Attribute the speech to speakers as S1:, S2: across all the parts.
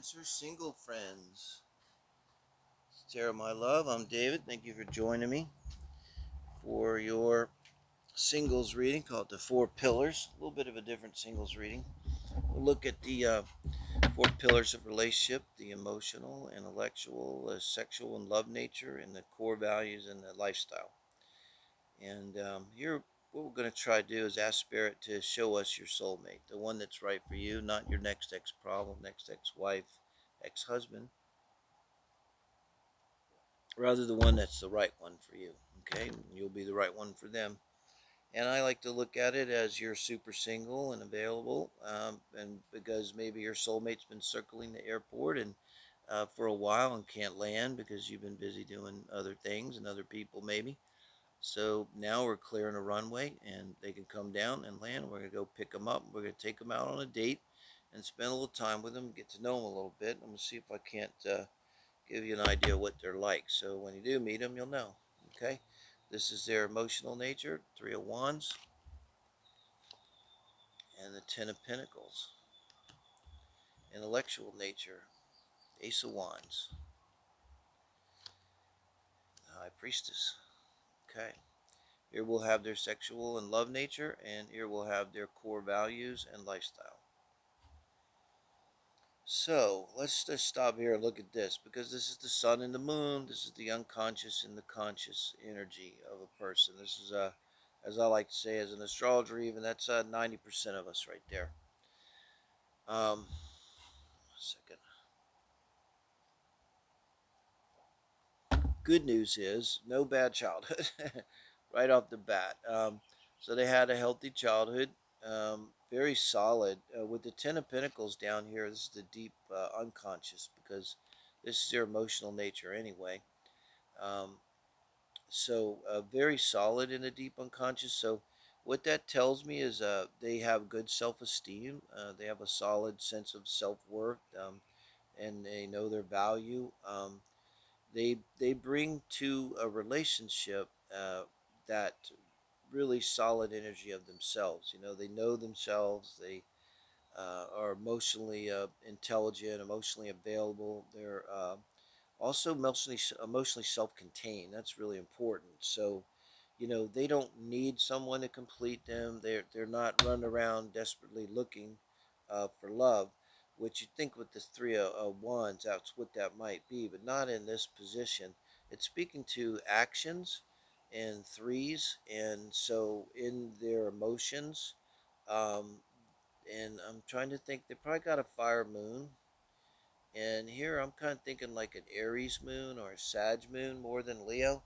S1: Cancer single friends. Tara, my love, I'm David. Thank you for joining me for your singles reading called The Four Pillars. A little bit of a different singles reading. We'll look at the four pillars of relationship: the emotional, intellectual, sexual, and love nature, and the core values and the lifestyle. And here, what we're going to try to do is ask Spirit to show us your soulmate, the one that's right for you, not your next ex problem, next ex wife, ex husband, rather the one that's the right one for you. Okay, you'll be the right one for them. And I like to look at it as you're super single and available, and because maybe your soulmate's been circling the airport and for a while and can't land because you've been busy doing other things and other people maybe. So now we're clearing a runway and they can come down and land. We're gonna go pick them up. We're gonna take them out on a date and spend a little time with them, get to know them a little bit. I'm gonna see if I can't give you an idea what they're like. So when you do meet them, you'll know. Okay, this is their emotional nature, Three of Wands, and the Ten of Pentacles. Intellectual nature, Ace of Wands, the High Priestess. Okay, here we'll have their sexual and love nature, and here we'll have their core values and lifestyle. So let's just stop here and look at this, because this is the sun and the moon. This is the unconscious and the conscious energy of a person. This is as I like to say, as an astrologer, even that's 90% of us right there. Um, Second. Good news is no bad childhood, right off the bat. So they had a healthy childhood, very solid. With the Ten of Pentacles down here, this is the deep unconscious, because this is their emotional nature anyway. Um, so very solid in the deep unconscious. So what that tells me is they have good self-esteem. They have a solid sense of self-worth, and they know their value. They bring to a relationship that really solid energy of themselves. They know themselves. They are emotionally intelligent, emotionally available. They're also emotionally self-contained. That's really important. So, they don't need someone to complete them. They're not running around desperately looking for love, which you think with the Three of Wands, that's what that might be, but not in this position. It's speaking to actions and threes, and so in their emotions, um, and I'm trying to think. They probably got a fire moon, and here I'm kind of thinking like an Aries moon or a Sag moon more than Leo.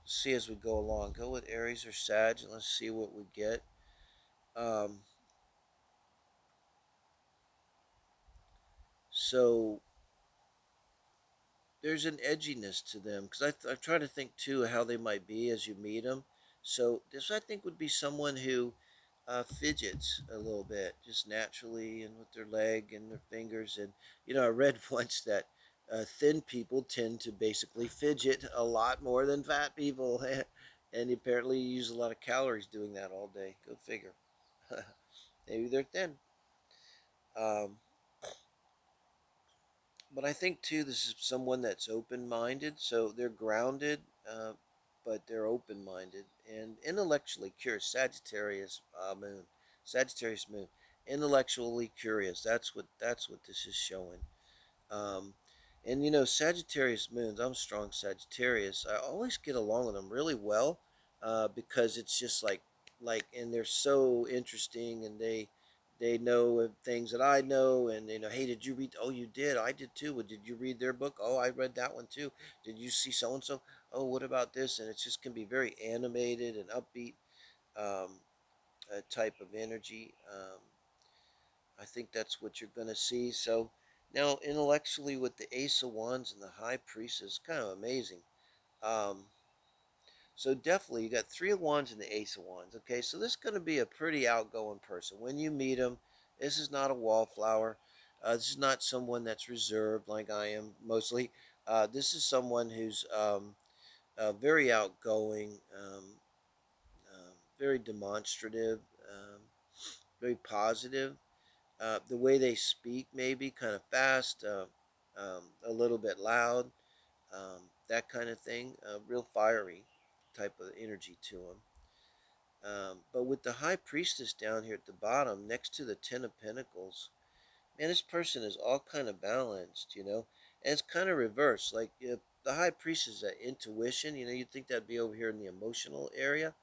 S1: See as we go along. Go with Aries or Sag, and let's see what we get. Um, so there's an edginess to them, because I try to think too how they might be as you meet them. So this, I think, would be someone who fidgets a little bit just naturally, and with their leg and their fingers. And I read once that thin people tend to basically fidget a lot more than fat people, and apparently use a lot of calories doing that all day. Go figure. Maybe they're thin. Um, but I think too, this is someone that's open-minded, so they're grounded, but they're open-minded and intellectually curious. Sagittarius Moon, intellectually curious. That's what this is showing. Um, and Sagittarius Moons. I'm strong Sagittarius. I always get along with them really well, because it's just and they're so interesting, and they know things that I know, and hey, did you read? Oh, you did. I did too. Well, did you read their book? Oh, I read that one too. Did you see so and so? Oh, what about this? And it's just can be very animated and upbeat, um, type of energy. I think that's what you're going to see. So now, intellectually, with the Ace of Wands and the High Priestess, kind of amazing. Um, so definitely, you got Three of Wands and the Ace of Wands. Okay, so this is going to be a pretty outgoing person. When you meet him, this is not a wallflower. This is not someone that's reserved like I am mostly. This is someone who's very outgoing, very demonstrative, very positive. The way they speak, maybe kind of fast, a little bit loud, that kind of thing. Real fiery type of energy to them. But with the High Priestess down here at the bottom, next to the Ten of Pentacles, man, this person is all kind of balanced, and it's kind of reversed. Like if the High Priestess is that intuition, you'd think that'd be over here in the emotional area,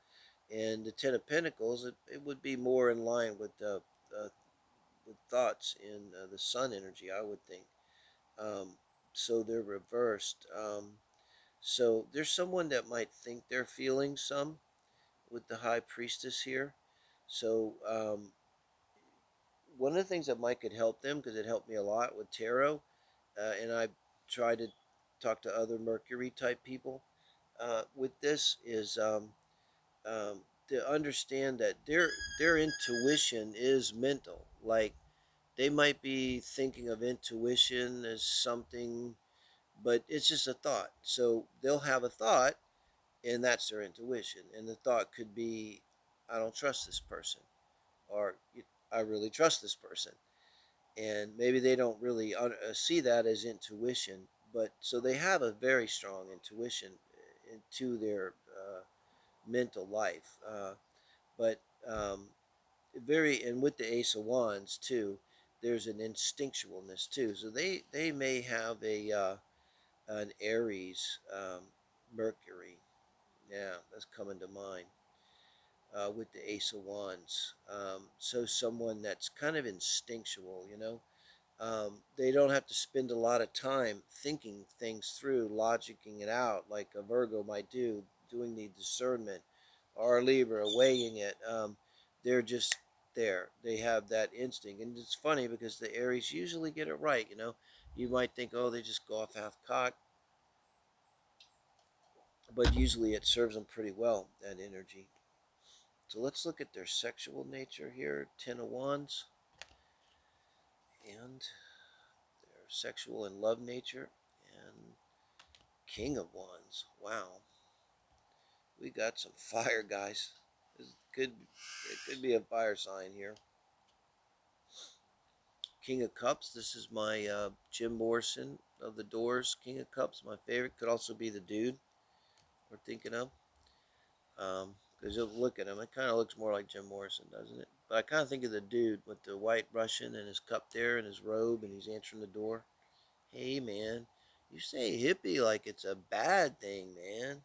S1: and the Ten of Pentacles, it would be more in line uh, with thoughts in the Sun energy, I would think. Um, so they're reversed. So there's someone that might think they're feeling some with the High Priestess here. So one of the things that might could help them, because it helped me a lot with tarot, and I try to talk to other Mercury type people with this, is to understand that their intuition is mental. Like they might be thinking of intuition as something, but it's just a thought. So they'll have a thought, and that's their intuition. And the thought could be, I don't trust this person, or I really trust this person. And maybe they don't really see that as intuition, but so they have a very strong intuition into their mental life. But very, and with the Ace of Wands too, there's an instinctualness too. So they may have a an Aries Mercury. Yeah, that's coming to mind with the Ace of Wands. So someone that's kind of instinctual. They don't have to spend a lot of time thinking things through, logicking it out like a Virgo might do, doing the discernment, or a Libra weighing it. They're just there. They have that instinct. And it's funny because the Aries usually get it right. You might think, oh, they just go off half cocked, but usually it serves them pretty well, that energy. So let's look at their sexual nature here. Ten of Wands and their sexual and love nature, and King of Wands. Wow, we got some fire, guys. It could be a fire sign here. King of Cups. This is my Jim Morrison of the Doors. King of Cups, my favorite. Could also be the dude we're thinking of. Because you look at him, it kind of looks more like Jim Morrison, doesn't it? But I kind of think of the dude with the white Russian and his cup there and his robe, and he's answering the door. Hey, man, you say hippie like it's a bad thing, man.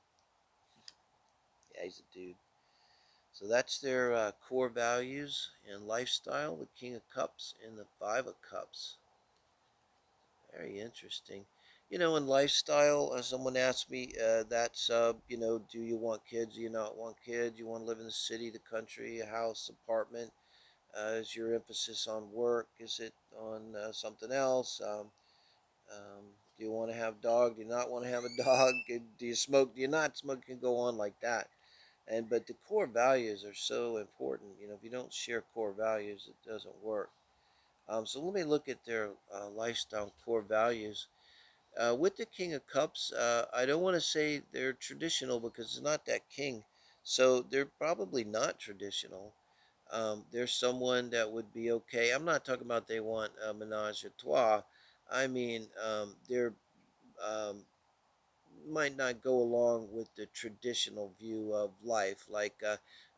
S1: Yeah, he's a dude. So that's their core values and lifestyle, the King of Cups and the Five of Cups. Very interesting. In lifestyle, someone asked me, do you want kids? Do you not want kids? You want to live in the city, the country, a house, apartment? Is your emphasis on work? Is it on something else? Do you want to have a dog? Do you not want to have a dog? Do you smoke? Do you not smoke? You can go on like that. But the core values are so important. If you don't share core values, it doesn't work. So let me look at their lifestyle core values. With the King of Cups, I don't want to say they're traditional because it's not that king. So they're probably not traditional. There's someone that would be okay. I'm not talking about they want a menage a trois. I mean, they're um, might not go along with the traditional view of life, like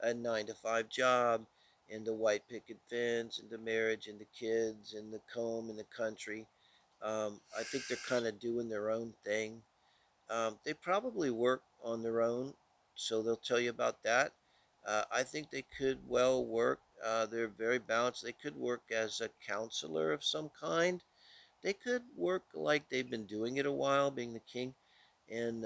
S1: a 9 to 5 job, and the white picket fence, and the marriage, and the kids, and the comb, and the country. I think they're kind of doing their own thing. They probably work on their own, so they'll tell you about that. I think they could well work. They're very balanced. They could work as a counselor of some kind. They could work like they've been doing it a while, being the king, and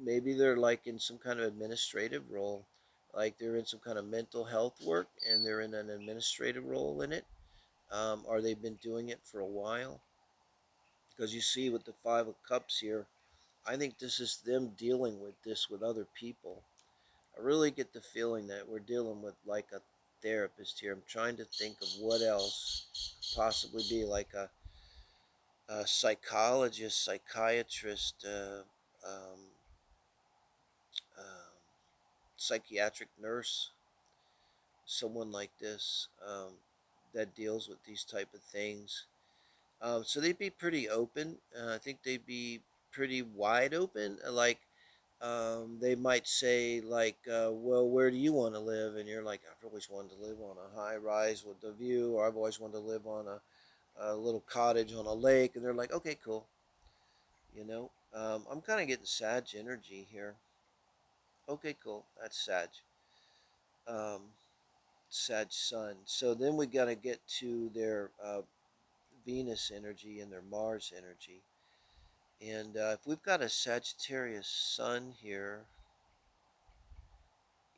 S1: maybe they're like in some kind of administrative role, like they're in some kind of mental health work and they're in an administrative role in it, or they've been doing it for a while. Because you see with the Five of Cups here, I think this is them dealing with this with other people. I really get the feeling that we're dealing with like a therapist here. I'm trying to think of what else possibly be like a psychologist, psychiatrist, um, um, psychiatric nurse, someone like this. that deals with these type of things. So they'd be pretty open. I think they'd be pretty wide open. Like they might say like, well, where do you want to live? And you're like, I've always wanted to live on a high rise with the view, or I've always wanted to live on a little cottage on a lake. And they're like, okay, cool. I'm kind of getting Sag energy here. Okay, cool. That's Sag. Um, Sag Sun. So then we got to get to their Venus energy and their Mars energy. And if we've got a Sagittarius Sun here,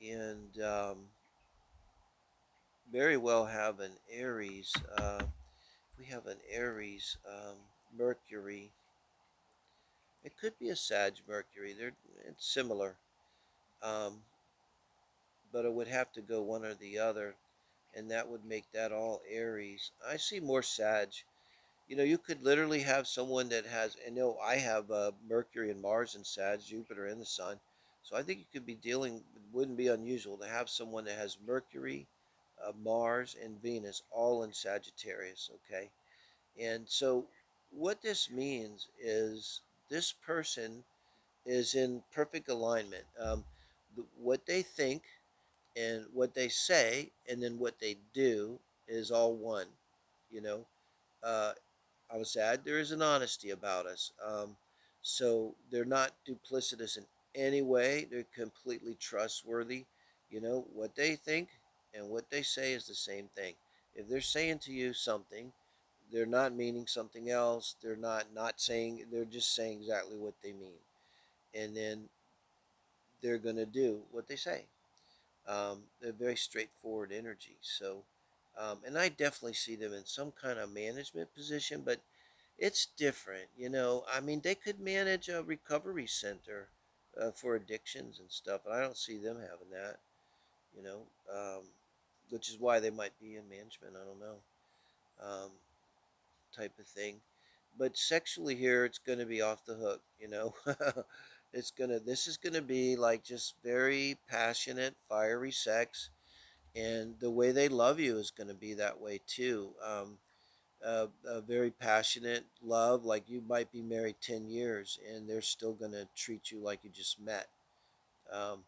S1: and very well have an Aries, if we have an Aries Mercury, it could be a Sag Mercury. It's similar, um, but it would have to go one or the other, and that would make that all Aries. I see more Sag. You could literally have someone that has, and I have Mercury and Mars and Sag, Jupiter and the Sun. So I think you could be dealing, it wouldn't be unusual to have someone that has Mercury, Mars, and Venus all in Sagittarius, okay? And so what this means is this person is in perfect alignment. What they think and what they say and then what they do is all one, you know? Uh, I was sad there is an honesty about us. So they're not duplicitous in any way. They're completely trustworthy. What they think and what they say is the same thing. If they're saying to you something, they're not meaning something else. They're not saying. They're just saying exactly what they mean, and then they're gonna do what they say. They're very straightforward energy. So, and I definitely see them in some kind of management position, but it's different. I mean, they could manage a recovery center for addictions and stuff, but I don't see them having that, you know, um, which is why they might be in management. I don't know, um, type of thing. But sexually here, it's going to be off the hook. This is going to be like just very passionate, fiery sex. And the way they love you is going to be that way too. A very passionate love, like you might be married 10 years and they're still going to treat you like you just met. Um,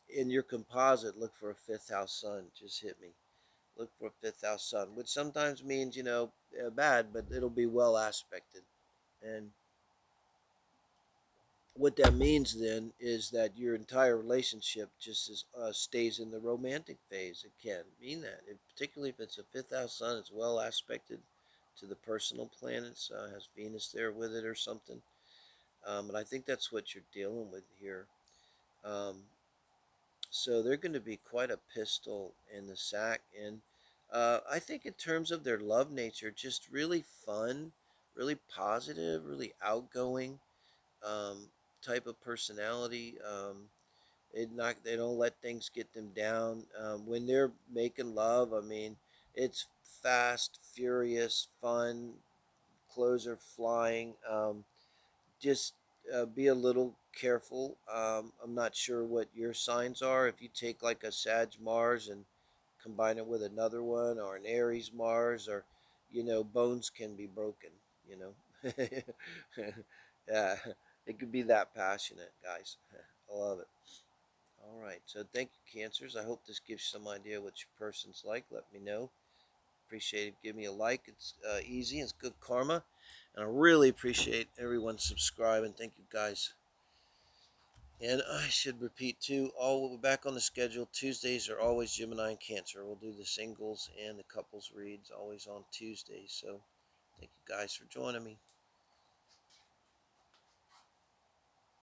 S1: in your composite, look for a fifth house sun. Just hit me. Look for a fifth house sun, which sometimes means, bad, but it'll be well aspected. And what that means then is that your entire relationship just stays in the romantic phase. It can mean that, particularly if it's a fifth house sun, it's well aspected to the personal planets, has Venus there with it or something. And I think that's what you're dealing with here. Um, so they're going to be quite a pistol in the sack. And I think in terms of their love nature, just really fun, really positive, really outgoing um, type of personality. They don't let things get them down. When they're making love, I mean, it's fast, furious, fun. Clothes are flying. Just be a little careful. I'm not sure what your signs are. If you take like a Sag Mars and combine it with another one, or an Aries Mars, or bones can be broken. You know, yeah, it could be that passionate, guys. I love it. All right, so thank you, Cancers. I hope this gives you some idea what your person's like. Let me know. Appreciate it. Give me a like. It's easy. It's good karma. And I really appreciate everyone subscribing. Thank you, guys. And I should repeat too, all we're back on the schedule. Tuesdays are always Gemini and Cancer. We'll do the singles and the couples reads always on Tuesdays. So thank you guys for joining me.